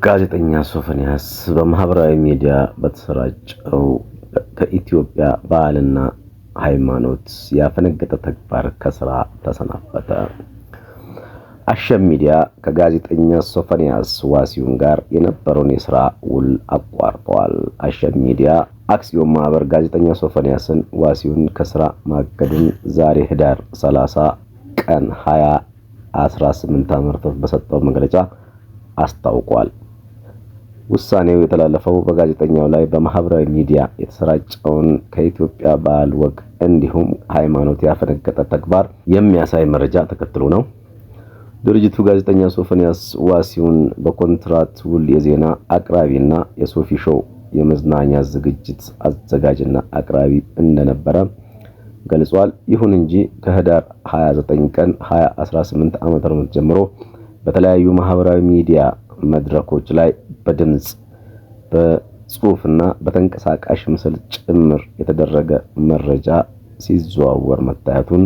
ጋዜጠኛ ሶፎንያስ በማህበራዊ ሚዲያ በተሰራጨው ከኢትዮጵያ ባህልና ሃይማኖት ያፈነገጠ ተግባር ከስራ ተሰናበተ። አሸም ሚዲያ ከጋዜጠኛ ሶፎንያስ ዋሲሁን ጋር የነበረውን የሥራ ውል አቋርጧል። አሸም ሚዲያ አክሲዮን ማህበር ጋዜጠኛ ሶፎንያስን ዋሲሁን ከስራ ማገዱን ዛሬ ህዳር 30 ቀን 2018 ዓ.ም በሰጠው መግለጫ አስታውቋል። ውሳኔው የተላለፈው በጋዜጠኛው ላይ በማህበራዊ ሚዲያ የተሰራጨውን ከኢትዮጵያ ባህል ወግ እንዲሁም ሃይማኖት ያፈነገጠ ተግባር የሚያሳይ መረጃ ተከትሎ ነው። ድርጅቱ ጋዜጠኛ ሶፎንያስ ዋሲሁን በኮንትራት ውል የዜና አቅራቢና የሶፊ ሾው የመዝናኛ ዝግጅት አዘጋጅና አቅራቢ እንደነበረ ገልጿል። ይሁን እንጂ ከህዳር 29 ቀን 2018 ዓ.ም ጀምሮ በተለያዩ ማህበራዊ ሚዲያ መድረኮች ላይ በድምጽ በጽሁፍና በተንቀሳቃሽ ምስል ጭምር የተደረገ መረጃ ሲዘዋወር መታየቱን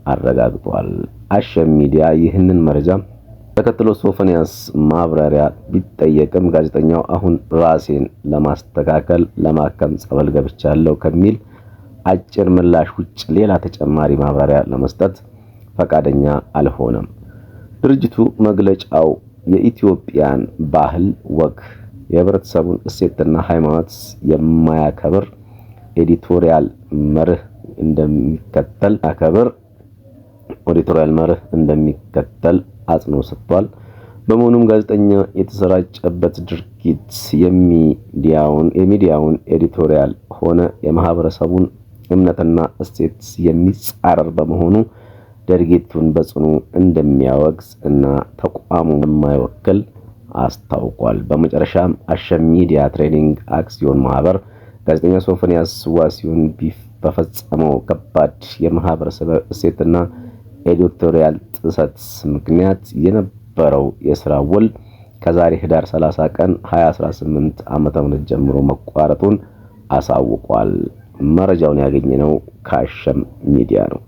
አረጋግጧል። አሸም ሚዲያ ይህንን መረጃ ተከትሎ ሶፎንያስ ማብራሪያ ቢጠየቅም ጋዜጠኛው አሁን ራሴን ለማስተካከል ለማከም ጸበል ገብቻለሁ ከሚል አጭር ምላሽ ውጭ ሌላ ተጨማሪ ማብራሪያ ለመስጠት ፈቃደኛ አልሆነም። ድርጅቱ መግለጫው የኢትዮጵያን ባህል ወግ፣ የህብረተሰቡን እሴትና ሃይማኖት የማያከብር ኤዲቶሪያል መርህ እንደሚከተል አጽንኦት ሰጥቷል። በመሆኑም ጋዜጠኛ የተሰራጨበት ድርጊት የሚዲያውን ኤዲቶሪያል ሆነ የማህበረሰቡን እምነትና እሴት የሚጻረር በመሆኑ ድርጊቱን በጽኑ እንደሚያወግዝ እና ተቋሙን እንደማይወክል አስታውቋል። በመጨረሻም አሸም ሚዲያ ትሬዲንግ አክሲዮን ማህበር ጋዜጠኛ ሶፎንያስ ዋሲሁን በፈጸመው ከባድ የማህበረሰብ እሴትና ኤዲቶሪያል ጥሰት ምክንያት የነበረው የሥራ ውል ከዛሬ ህዳር 30 ቀን 2018 ዓ.ም ጀምሮ መቋረጡን አሳውቋል። መረጃውን ያገኘነው ከአሸም ሚዲያ ነው።